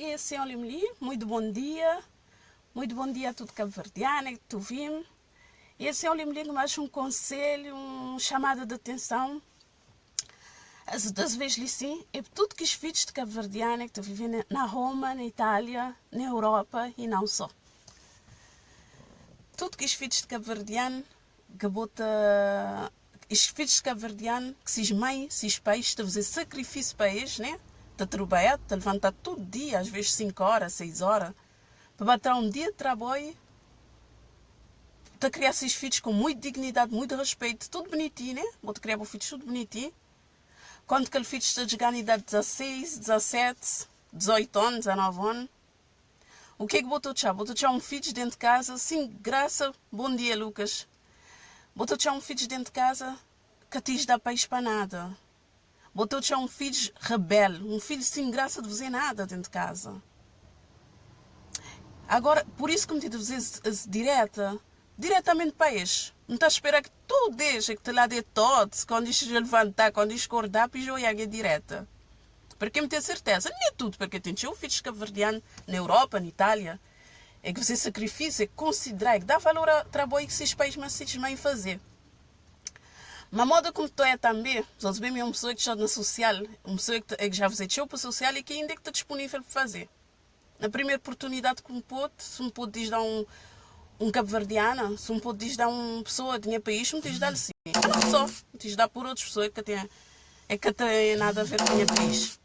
esse é o Limli. Muito bom dia. Muito bom dia a todo cabo-verdiano que tu vim. Esse é o Limli, mais um conselho, um chamado de atenção. Das vezes sim, é tudo que os filhos de cabo-verdiano que tu vivem na Roma, na Itália, na Europa e não só. Tudo que os filhos de cabo-verdiano que bota... Os filhos de cabo-verdiano que se mãe, se pais, estão a fazer sacrifício para eles, né? De trabalhar, de levantar todo dia, às vezes 5 horas, 6 horas, para bater um dia de trabalho, de criar seus filhos com muita dignidade, muito respeito, tudo bonitinho, né? Vou criar para os filhos tudo bonitinho. Quando aquele filho está de idade de 16, 17, 18 anos, 19 anos, o que é que botou tchau? Botou tchau um filho dentro de casa, sim, graça, bom dia, Lucas. Botou tchau um filho dentro de casa que te dá país para nada. Botou tchau um filho rebelde, um filho sem graça de fazer nada dentro de casa. Agora, por isso que me diz diretamente para eles. Não está a esperar que tu deixa que te lá dê todo, quando isto levantar, quando isto acordar, para eu ir direta. Porque me tem certeza, nem é tudo, porque tem um filho cabo-verdiano na Europa, na Itália, é que você sacrifício, é que considerar, é que dá valor ao trabalho que esses pais mais mãe fazer. Mas a moda como tu é também, só se bem uma pessoa que está na social, uma pessoa que já fez para o social e que ainda é que está disponível para fazer. Na primeira oportunidade que me pôde, se me pôde dar um cabo-verdiano, se me pôde dar uma pessoa de minha país, me diz dar sim. Não só, me diz dar por outras pessoas que têm nada a ver com o meu país.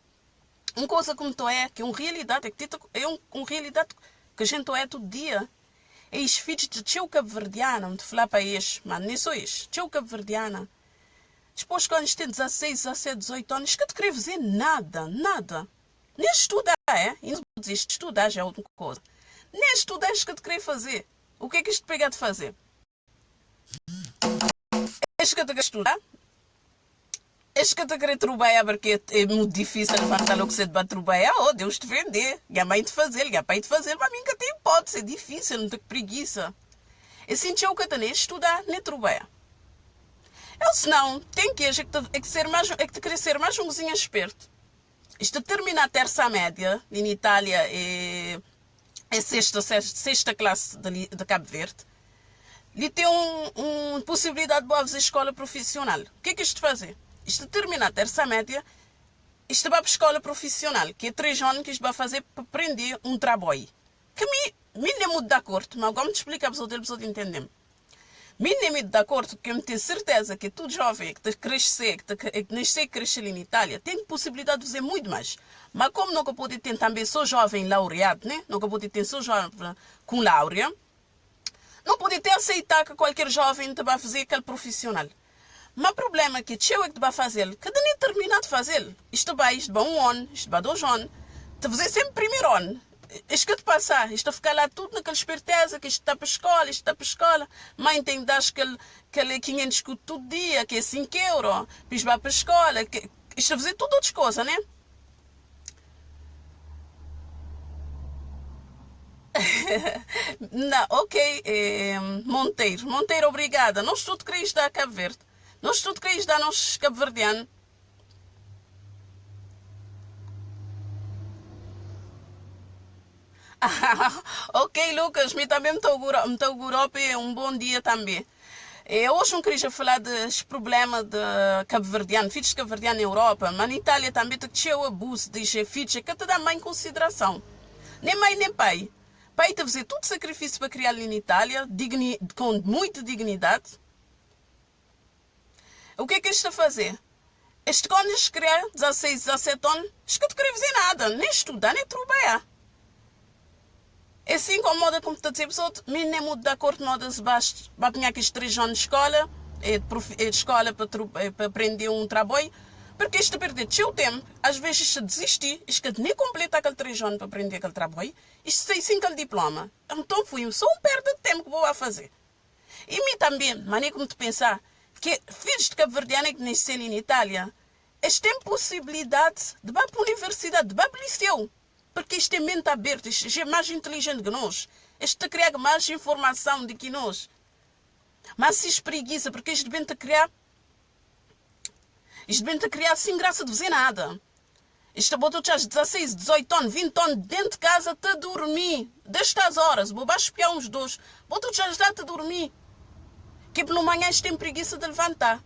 Uma coisa como tu é, que é uma realidade, uma realidade que a gente é todo dia. É os filhos de teu cabo-verdiano, de falar para eles, mas nem só isso, teu cabo-verdiano. Depois, quando eles têm 16, 17, 18 anos, que te querer fazer nada, nada. Nem estudar, é? E não diz estudar já é outra coisa. Nem estudar é que te querer fazer. O que é que isto pega de fazer? És que te quer estudar? És que te querer trabalhar porque é muito difícil levantar logo cedo para trabalhar? Oh, Deus te vender. Minha mãe te fazer, minha pai te fazer. Para mim que tem hipótese, é difícil, não tem preguiça. E assim, eu que nem estudar, nem trabalhar. Eu, senão, tem que te querer ser mais um cozinha esperto. Isto termina a terça média, em Itália, é sexta classe de Cabo Verde. E tem uma possibilidade de boa fazer escola profissional. O que é que isto fazer? Isto termina a terça média, isto vai para a escola profissional, que é 3 anos que isto vai fazer para aprender um trabalho. Que me nem muito de acordo, mas agora me explica a pessoa entender-me. Me nem muito de acordo, porque eu tenho certeza que todo jovem que te crescer, que nascer e crescer em Itália, tem possibilidade de fazer muito mais. Mas como nunca pode ter também só jovem laureado, né? Nunca pode ter só jovem com laurea, não pode ter aceitar que qualquer jovem te vai fazer aquele profissional. Mas o problema é que eu é que te vai fazer, que nem terminar de fazer. Isto vai 1 ano, isto vai 2 anos. Te fazer sempre primeiro ano. Isto que te passar, isto a ficar lá tudo naquela esperteza, que isto está para a escola, isto está para a escola. Mãe tem que dar aquele 500 todo dia, que é 5 euros. Depois vai para a escola. Isto a fazer tudo outras coisas, né? Não, ok, Monteiro, obrigada. Nós tudo queríamos dar a Cabo Verde. Nós tudo queríamos dar aos cabo-verdianos. Ok, Lucas, me também me estou Europa e um bom dia também. Hoje não queria falar dos problemas de cabo-verdiano, filhos de cabo-verdiano na Europa, mas na Itália também tem o abuso de filhos que te dá mais em consideração. Nem mãe nem pai. Pai te fazer todo sacrifício para criar ali na Itália, com muita dignidade. O que é que isto a fazer? Este quando eles criar 16, 17 anos, eles que não querem fazer nada, nem estudar, nem trabalhar. É assim como está a dizer, pessoal, nem muito de acordo com nada, vai apanhar aqueles 3 anos de escola, de escola para aprender um trabalho, porque isto perde o tempo, às vezes isto desistir, isto nem completa aquele 3 anos para aprender aquele trabalho, isto sai sem aquele diploma. Então foi só um perda de tempo que vou fazer. E mim também, maneira como te pensar, que filhos de cabo-verdiano que nasceram em Itália, eles têm possibilidade de ir para a universidade, de ir para o liceu. Porque isto é mente aberta, isto é mais inteligente que nós. Isto cria mais informação do que nós. Mas se espreguiça, porque isto vem-te criar sem graça de fazer nada. Isto botou às 16, 18 anos, 20 anos dentro de casa a dormir. Destas horas, vou espiar uns dois. Botou às lá a dormir. Que pelo manhã tem preguiça de levantar.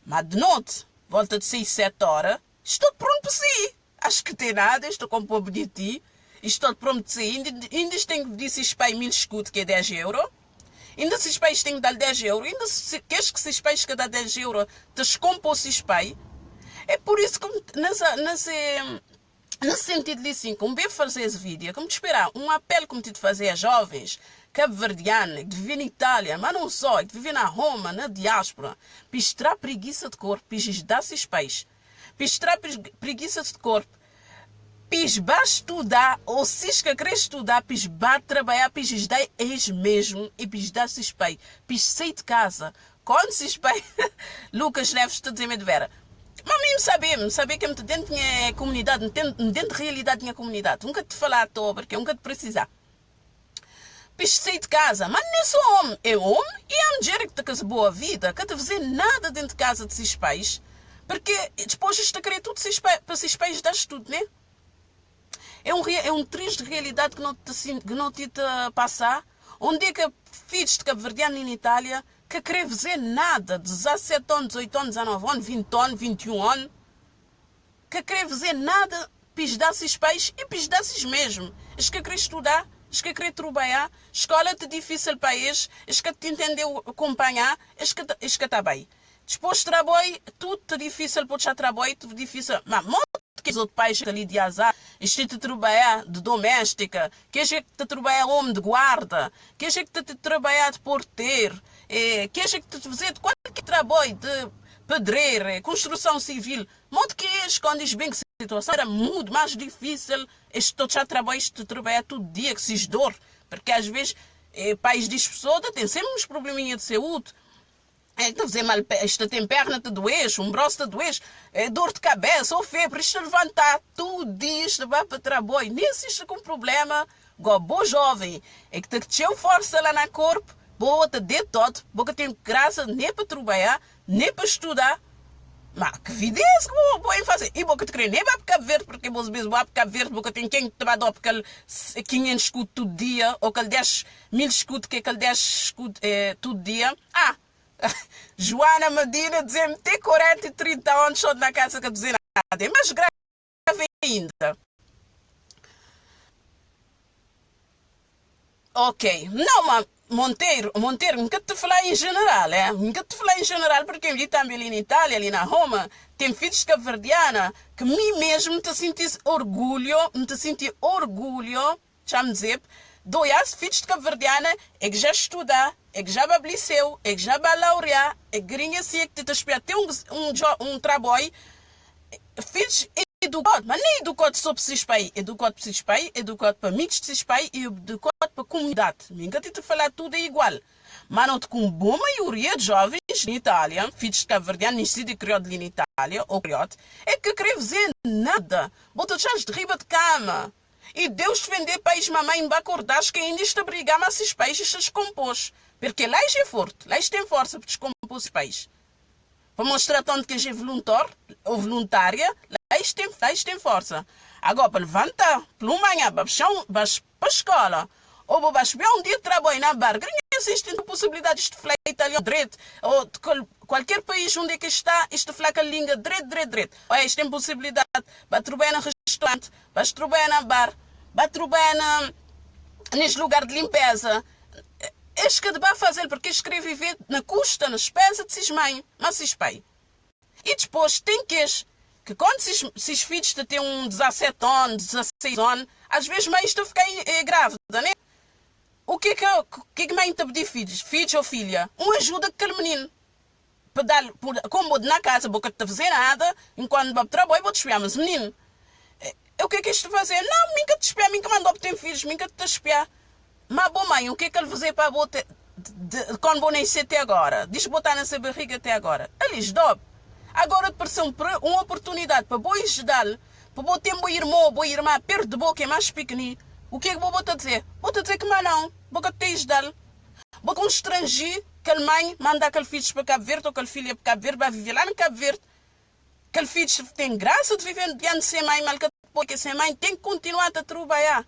Mas de noite, volta de 6, 7 horas, estou pronto para sair. Acho que tem nada, estou com um pouco de ti. Estou pronto para sair. Ainda tenho que dizer se pai 1000 escudos, que é 10 euros. Ainda se pais têm que dar 10 euros. Ainda se queres que se pais que dá 10 euros, te escompou se pai. É por isso que nesse sentido de assim, como bem fazer esse vídeo, como te esperar, um apelo como te fazer a jovens cabo-verdianos que vivem na Itália, mas não só, que vivem na Roma, na diáspora, para extrair preguiça de corpo, para dar-se os pais, para extrair preguiça de corpo, para estudar, ou se querer estudar, para trabalhar, para dar eles mesmo e para dar-se os pais, para sair de casa. Quando se pais, Lucas Neves está dizendo de vera. Mas mesmo saber que dentro da minha comunidade, dentro da realidade da minha comunidade, nunca te falar à toa, porque nunca te precisar. Pisto sair de casa, mas não é só homem, é homem e a mulher que está com boa vida, que não fazer nada dentro de casa de seus pais, porque depois está a querer tudo para seus pais dar tudo, né? É um triste realidade que não te passar, onde é que filhos de cabo-verdiano em Itália que querem fazer nada, 17 anos, 18 anos, 19 anos, 20 anos, 21 anos, que querem fazer nada, pisar-se os pais e pisar-se mesmo. Eles que querem estudar, eles que querem trabalhar, escola é difícil para eles, eles que te entendeu acompanhar, eles que está bem. Depois de trabalho, tudo é difícil para o trabalho, tudo difícil, mas que os outros pais ali de azar, este te trabalhar de doméstica, que é que te trabalhar homem de guarda, que é que te trabalhar de porteiro, que é que te fazer de qualquer trabalho de pedreiro, construção civil, modo que escondes bem que a situação era muito mais difícil, este já trabalho, este trabalhar todo dia, que se dor, porque às vezes pais de pessoas têm sempre uns probleminhas de saúde. Está a fazer mal, isto tem perna te does, um braço te does, dor de cabeça ou febre, isto levantar, tudo dia, isto vai para trabalho. Nem existe com problema, igual boa jovem, é que te tinha força lá no corpo, boa te dê todo, boa tem graça nem para trabalhar, nem para estudar. Mas que vida é essa que vou fazer? E boa que te querer nem vai para Cabo Verde, porque você mesmo vai para Cabo Verde, boa tem quem te vai dar porque ele 500 escudos todo dia, ou que ele 10.000 escudos, que ele 10 escudos todo dia. Joana Medina dizendo tem 40 e 30 anos só na casa que dizer nada. É mais grave ainda. Ok. Não, mas Monteiro, nunca te falar em general, Nunca te falar em general, porque eu também ali na Itália, ali na Roma, tem filhos cabo-verdiana, que mim mesmo me senti orgulho, deixa-me dizer, dois filhos de cabo-verdiana é que já estuda, é que já vai para o liceu, é que já vai laurear, é que gringa assim, que te espera ter um trabalho, filhos educados, mas nem educados só para esses pais, educados para esses pais, educados para amigos desses pais e educados para a comunidade. Nunca te falar tudo é igual. Mas não com boa maioria de jovens na Itália, filhos de cabo-verdiano, nascidos e criados ali na Itália, ou criados, é que querem fazer nada. Botam de riba de cama. E Deus defender país mamãe vai acordar que ainda está a brigar, mas esses países se descompôs. Porque lá é forte, lá tem força para descompor os países. Para mostrar tanto que é voluntário ou voluntária, lá tem força. Agora, para levantar, pelo manhã, para a escola, ou para subir um dia de trabalho na barca, não existe a possibilidade de falar italiano direito, ou de qualquer país onde é que está, isto fala a língua direito. Ou isto tem possibilidade para trabalhar no restaurante, para trabalhar na bar, para trabalhar neste lugar de limpeza. Este que vai fazer, porque eles querem viver na custa, na despesa de seus mães, mas seus pais. E depois tem que quando seus filhos têm 17 anos, 16 anos, às vezes mãe está a ficar grávida, né? O que é que mãe está a pedir filhos ou filha? Ajuda aquele menino. Para dar, como na casa, boca te fazer nada, enquanto vai para o trabalho, vou te espiar, mas menino. O que é que isto fazer? Não, nunca te espiar, nunca mandou ter filhos, nunca te espiar. Mas, bom mãe, o que é que ele fazer para botar quando vou nascer até agora? Diz botar nessa barriga até agora. Eles dobram. Agora apareceu uma oportunidade para vou ajudar, para vou ter um irmão ou boa irmã perto de boca, é mais pequenino. O que é que vou botar dizer? Vou dizer que mas não, vou ter ajudar. Vou com um estrangeiro, que a mãe manda aquele filho para Cabo Verde ou aquele filho para Cabo Verde, vai viver lá no Cabo Verde. Aquele filho tem graça de viver diante de ser mãe, mas porque ser mãe tem que continuar a trabalhar.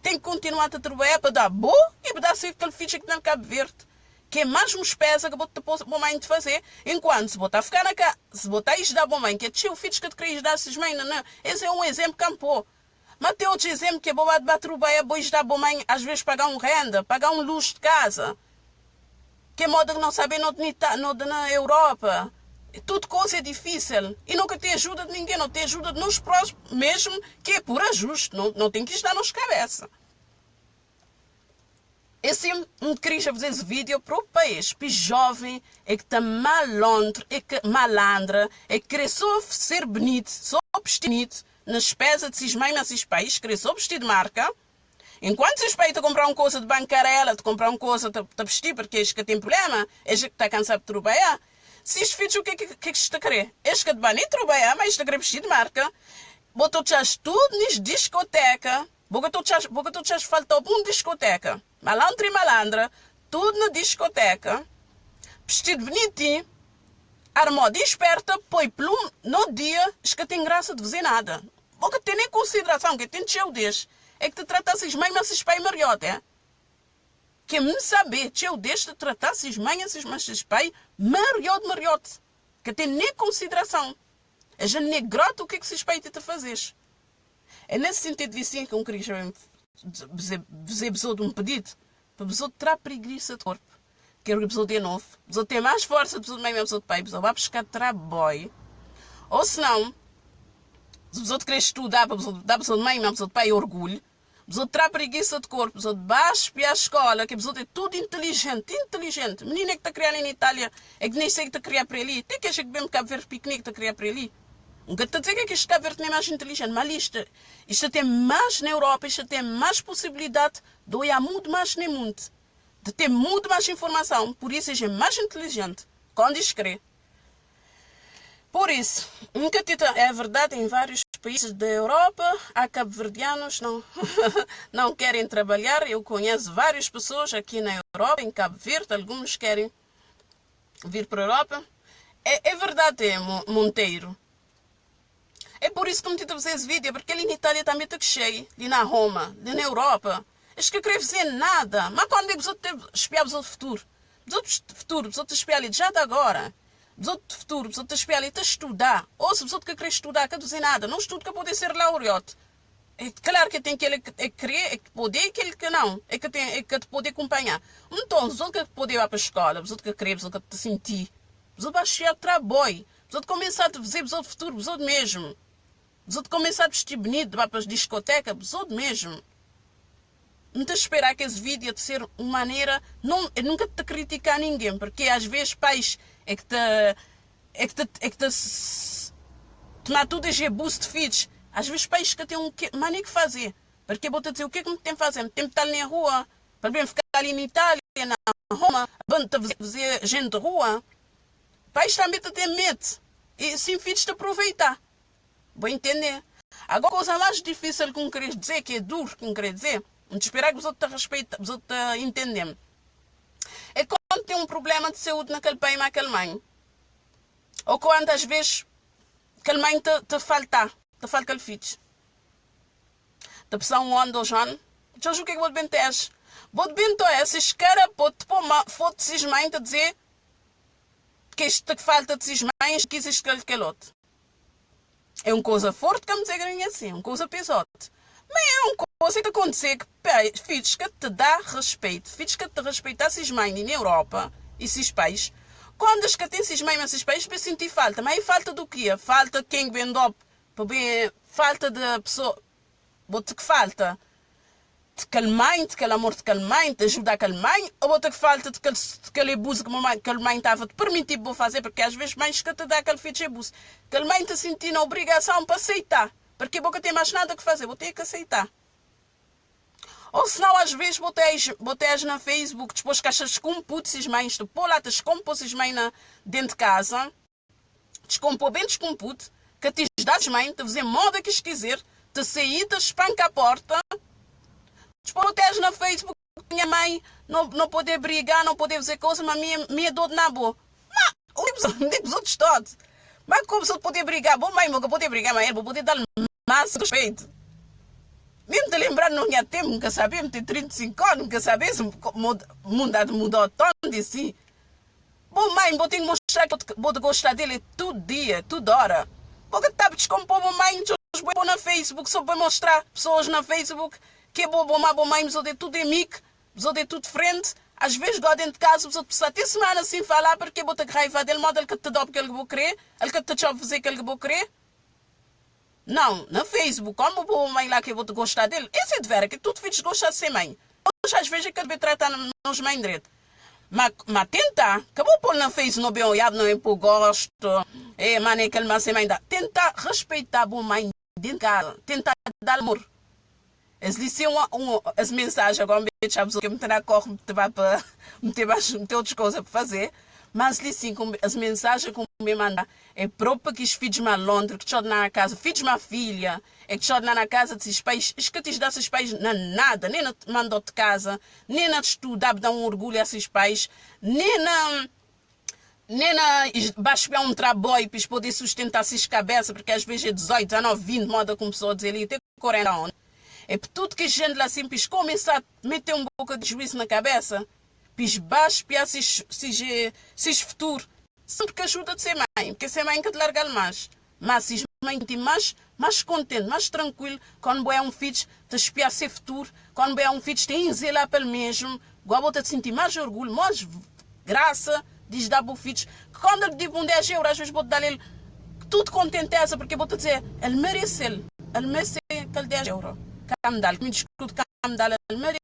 Tem que continuar a trabalhar para dar boa e para dar ser aquele filho que está no Cabo Verde. Que é mais uma espécie que você pode mãe de fazer. Enquanto se botar a ficar na casa, se botar a ajudar a mãe, que é tio filho que te queres dar esses mães, não. Esse é um exemplo que campo. Mas tem outro exemplo que é boa de trabalhar, boa ajudar a mãe, às vezes pagar um renda, pagar um luxo de casa. Que é modo que não sabe na Europa. Tudo coisa é difícil. E nunca tem ajuda de ninguém, não tem ajuda de nós próximos, mesmo que é por ajuste. Não tem que estar nas cabeças. Eu sempre me queria fazer esse vídeo para o país. Porque jovem é que está malandro, é que malandra, é que quer só ser bonito, só obstinado nas despesas de seus mães, mas seus pais, quer só vestir de marca. Enquanto seus pais te comprar uma coisa de bancarela, te comprar uma coisa de vestir, porque é que tem problema, é que está cansado de trabalhar. Se os filhos, o que está a querer? É que vai nem trabalhar, mas está a querer vestir de marca. Botou tudo nas discoteca. Botou falta uma discoteca. Malandro e malandra, tudo na discoteca. Vestido bonitinho. Armado e esperta, põe plume no dia, es que tem graça de fazer nada. Boca tem nem consideração, que tem teu Deus. É que te tratasse as mães, mas os pais mariote, é? Que me saber, teu Deus, te tratasse as mães, mas os pais mariote. Que tem nem consideração. É já nem grato o que esses pais te fazem. É nesse sentido de sim que eu queria fazer de um pedido para pessoa ter preguiça de corpo. Quero que a pessoa de novo, a pessoa tem mais força, a pessoa de mãe, a pessoa de pai, a pessoa vai buscar trabalho. Ou senão, se a pessoa quer estudar, a pessoa de mãe, a pessoa de pai, orgulho. A pessoa terá preguiça de corpo, a pessoa de baixo para a escola, que a pessoa é tudo inteligente. Menina que está criando em Itália, é que nem sei que está criando para ali. Tem que achar que vem Cabo Verde piquenique está criando para ali. Nunca está a dizer que este Cabo Verde é mais inteligente, mas isto tem mais na Europa, isto tem mais possibilidade de olhar muito mais no mundo, de ter muito mais informação, por isso é mais inteligente, quando escreve. Por isso, é verdade, em vários países da Europa, há cabo-verdianos não, não querem trabalhar. Eu conheço várias pessoas aqui na Europa, em Cabo Verde, alguns querem vir para a Europa. É verdade, Monteiro. É por isso que eu me tento fazer esse vídeo, porque ali na Itália também está cheio, ali na Roma, ali na Europa. Acho que eu queria fazer nada, mas quando é que eu espiar o futuro? O futuro, eu te espiar ali já de agora. O futuro, eu te espiar ali, te estudar. Ou se eu querer estudar, quer dizer nada, não estudo que pode ser laureado. É claro que tem aquele que querer, é que poder, e aquele que não, é que te poder acompanhar. Então, os outros que poder ir para a escola, os outros que querer, os outros que te sentir, os outros vai chegar trabalho, os outros começar a fazer o futuro, os outros mesmo. Os outros começar a vestir bonito, vai para as discotecas, os outros mesmo. Não te esperar que esse vídeo de ser uma maneira, não, eu nunca te criticar ninguém, porque às vezes pais é que te tomar tudo esse abuso de filhos. Às vezes pais que têm maneira que fazer. Porque eu vou te dizer o que é que me tem que fazer? Me tem que estar ali na rua, para bem ficar ali na Itália, na Roma, para fazer gente de rua. Pais também te têm medo. E sim, filhos te aproveitar. Vou entender. Agora, a coisa mais difícil que eu queria dizer, que é duro que eu queria dizer, não te esperar que os outros te respeitem, os outros te entendem. É quando tem um problema de saúde naquele pai e naquela mãe. Ou quando às vezes aquele mãe te falta aquele filho. Te precisa um ano, 2 anos. Já o que é que vou te bentar? Vou te bentar, esses caras podem pôr foto de seus mães a dizer que isto que falta de seus mães, que existe aquele outro. É uma coisa forte que me dizer assim, uma coisa pesada. Mas é uma coisa que acontece que filhos que te dá respeito, filhos que te respeitam esses mães na Europa e esses pais, quando as que têm esses mães e esses pais, para sentir falta. Mas é falta do quê? Falta de quem vende up, falta de pessoa, bote que falta de aquele mãe, de aquele amor de aquele mãe, de ajudar aquele mãe, ou bote que falta de aquele abuso que aquele mãe estava a te permitir para fazer, porque às vezes mães que te dá aquele filho de abuso, aquele mãe te sentindo a obrigação para aceitar. Porque a boca tem mais nada que fazer, vou ter que aceitar. Ou senão, às vezes, botei na Facebook, depois que achas descompor esses mães, de pôr lá, te descompor esses mães dentro de casa, descompor bem descompudo, que te dá as mães, te fazer moda que quiser, te sair, te espanca a porta, depois botei na Facebook, minha mãe não poder brigar, não poder fazer coisas, mas minha dor na boa. Mas, os outros todos. Mas como se poder brigar? Bom, mãe, vou poder brigar, mas vou poder dar mais respeito. Mesmo te lembrar, não tinha tempo, nunca sabia, tem 35 anos, nunca sabia se mudou o tom de si. Bom, mãe, vou ter que mostrar que vou gostar dele todo dia, toda hora. Porque tá descompor, mãe, eu vou na Facebook, só para mostrar pessoas na Facebook que é bom, mãe, mas eu de tudo em mic, eu de tudo frente. Às vezes, lá dentro de casa, eu preciso até semana sem falar, porque eu vou ter raiva dele, modo ele que te dá porque ele vou querer, ele que te chove fazer que ele vou querer. Não, na Facebook, como vou mãe lá que eu vou te gostar dele? Esse é de vera, que tudo filhos gostam de ser mãe. Hoje, às vezes, é que ele vai tratar nos mães direito. Mas tentar, acabou por na Facebook, não bem olhado, não é por gosto, é mané que ele mais é mãe dá. Tentar respeitar a boa mãe dentro de casa, tentar dar amor. As mensagens, agora me sabes que me terá corre, me para meter outras coisas para fazer. Mas assim, as mensagens que me manda é próprio que os filhos me Londres, que estão na casa, filhos minha filha, é que estão na casa desses pais, es que te dá esses pais nada, nem na mandou de casa, nem na estudar, dá um orgulho a esses pais, nem na baixo um trabalho para poder sustentar essas cabeças, porque às vezes é 18, 19, 20, moda como pessoa dizer ali, até 40 anos. É por tudo que a gente lá assim, começar a meter um pouco de juízo na cabeça, pis baixo, se futuro, sempre que ajuda de ser mãe, porque ser mãe que te larga mais. Mas se mãe tem mais contente, mais tranquilo, quando é um filho, te espiar ser futuro, quando é um filho, te zelar pelo mesmo, igual te sentir mais orgulho, mais graça, diz dar para o filho. Quando ele diz 10 euros, às vezes vou dar ele tudo contenteza, porque vou te dizer, ele merece aquele 10 euros. Camdal, me discuto camdal, ele merece.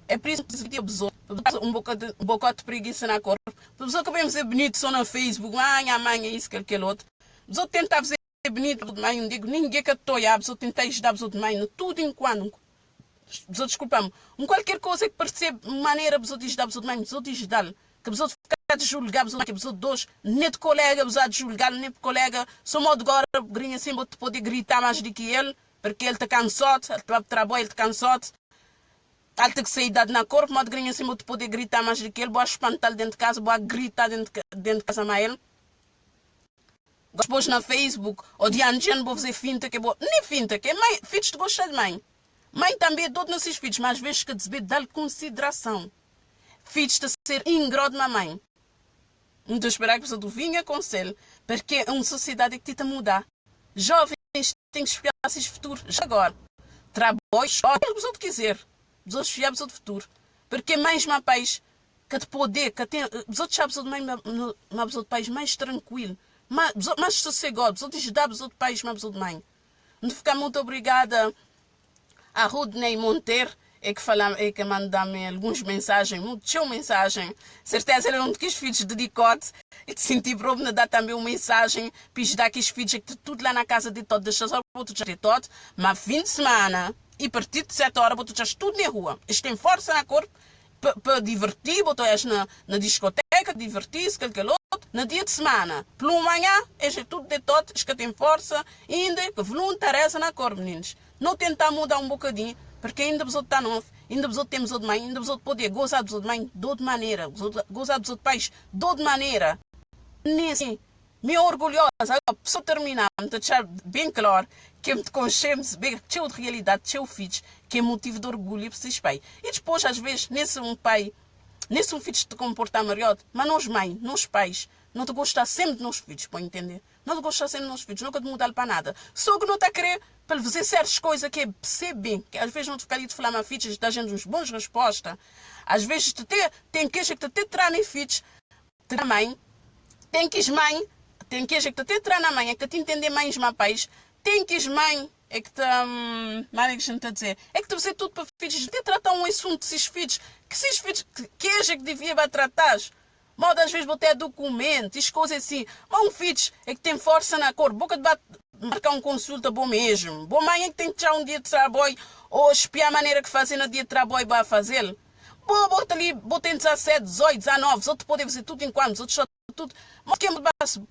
É por isso que se abusou. Um bocado de preguiça na cor. A pessoa que vem ser bonito só no Facebook, mãe, é isso, aquele outro. A pessoa tenta ser bonito, mãe, não digo, ninguém que estou a pessoa tenta ajudar a pessoa de mãe, tudo enquanto. A pessoa, desculpa-me, qualquer coisa que percebe maneira, a pessoa diz da pessoa de mãe, a pessoa diz dá-lhe. Que a pessoa fica de julgar, a pessoa de dois, nem de colega, a pessoa de julgar, nem de colega, só modo agora, grinha assim, vou poder gritar mais do que ele, porque ele está cansado, ele está trabalho, ele está cansado. Ele tem que sair na corpo, modo grinha assim, vou poder gritar mais do que ele, vou espantar dentro de casa, vou gritar dentro de casa mais ele. Depois na Facebook, ou diante de vou fazer finta, que vou, nem finta, que é mãe, filhos te gostam de mãe. Mãe também é todo nesses filhos, mas às vezes que deve dar consideração. Filhos de ser ingrado de mamãe. Não estou a esperar que você vinha conselho, porque é uma sociedade que tenta mudar. Jovens têm que espiar esses futuros, já agora. Trabalho, o que você quiser. Os outros espiar o futuro. Porque mais uma país que te poder, que tem, os outros sabem uma pessoa de país mais tranquilo, mais sossegado, os outros ajudar os outros país, uma pessoa de mãe. Não ficar muito obrigada a Rodney Monteiro, que manda-me algumas mensagens, muitas mensagens. Certeza ele não quis filhos de dicote. E te senti próprio de dar também uma mensagem para ajudar aqueles filhos que tudo lá na casa de todo, deixa só para tu de todo. Mas fim de semana, e a partir de 7 horas, tu estás tudo na rua. Eles têm força na corpo para divertir, botas na discoteca, divertir-se, aquele outro. No dia de semana, pela manhã, eles tudo de todo, eles que têm força, ainda que voluntareza na corpo, meninos. Não tentar mudar um bocadinho, porque ainda a pessoa está novo, ainda a pessoa temos de mãe, ainda a pessoa poder gozar de mãe de outra maneira, gozar de pais de outra maneira. Nesse, me orgulhosa, agora, só terminar, me deixar bem claro que me consciente bem que de realidade, teu filho, que é motivo de orgulho para esses pais. E depois, às vezes, nesse um pai, nesse um filho te comportar melhor, mas nós mãe, nós pais, não te gostar sempre de nós filhos, para entender? Não te gostar sempre de nós filhos, nunca te mudar para nada. Só que não está a querer para fazer certas coisas que é perceber, que às vezes não te ficar ali de falar mais filhos, está gente uns bons respostas. Às vezes tem queixa que te entrar em filhos, te mãe, tem que mãe, tem queixa que te entrar na mãe, é que te entender mães, mas pais, tem que mãe, é que te, mas é que a gente está a dizer, é que te fazer tudo para filhos, te tratar um assunto de esses filhos, que esses filhos, queixa que devia tratar. Mal às vezes vou ter documentos, coisas assim. Mas um filho é que tem força na cor, boca de marcar uma consulta bom mesmo. Boa mãe é que tem que tirar um dia de trabalho ou espiar a maneira que fazer no dia de trabalho para fazer. Boa, bota ali, bota em 17, 18, 19, os outros podem fazer tudo enquanto, os outros só tudo. Mas quem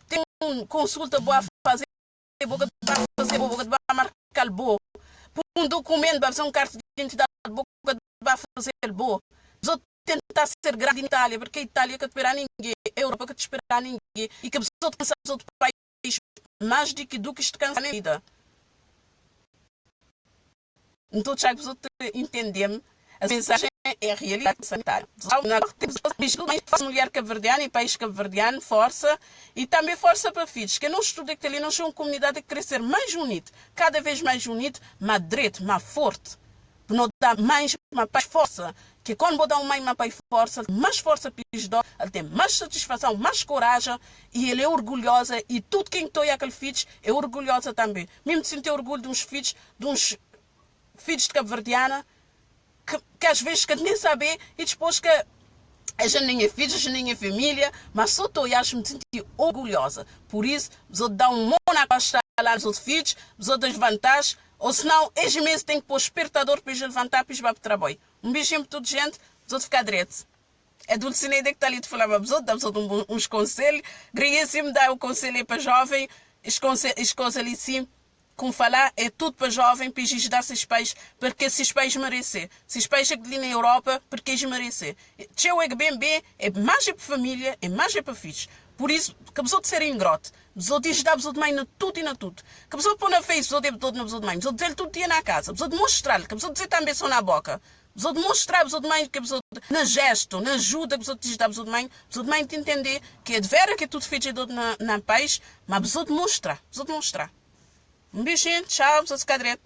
tem uma consulta boa a fazer, boca de fazer, boca de marcar boa. Um documento para fazer um cartão de identidade, boca de fazer boa. Os outros tentar ser grande em Itália, porque a Itália que te espera ninguém, a Europa que te espera ninguém, e que a pessoa te cansa outro país mais do que te cansa na vida. Então, já que você entende-me, a mensagem é a realidade sanitária. Temos mulher cabo-verdiana e país cabo-verdiano, força, e também força para filhos, que não estudem que ali não são uma comunidade que crescer mais unida, cada vez mais unida, mais direito, mais forte. Não dá mais força. Que quando vou dar uma mais força para os dois, ele tem mais satisfação, mais coragem, e ele é orgulhosa, e tudo quem toia aquele filho é orgulhosa também. Mesmo de sentir orgulho de uns filhos de cabo-verdiana, que às vezes que nem saber, e depois que a gente nem é filho, a gente nem é família, mas só estou e acho-me sentir orgulhosa. Por isso, vou dar um mão na costa lá dos outros filhos, vou das vantagens, ou senão, eles mesmos têm que pôr despertador para eles levantar para ir para o trabalho. Um beijinho para toda gente, vou ficar direito. É Dulcineida que está ali de falar para dá-vos uns conselhos. Queria me dar o conselho para jovem, as coisas ali sim. Como falar, é tudo para jovem, para eles dar esses pais, porque esses pais merecem. Se os pais aqui na Europa, porque eles merecem. Tchau é bem, é mais para família, é mais para filhos. Por isso, que a pessoa de ser ingrato, a pessoa diz dar a pessoa de mãe na tudo e na tudo. Que a pessoa põe na face, a pessoa deve todo na pessoa de mãe, a pessoa dizer todo dia na casa, a pessoa de mostrar-lhe, que a pessoa dizer também só na boca. A pessoa de mostrar, a pessoa de mãe, que a pessoa na gesto, na ajuda, a pessoa diz dar a pessoa de mãe te entender que é de vera que é tudo feito na paz, mas a pessoa de mostrar, a pessoa de mostrar. Um beijinho, tchau, pessoas de cadrete.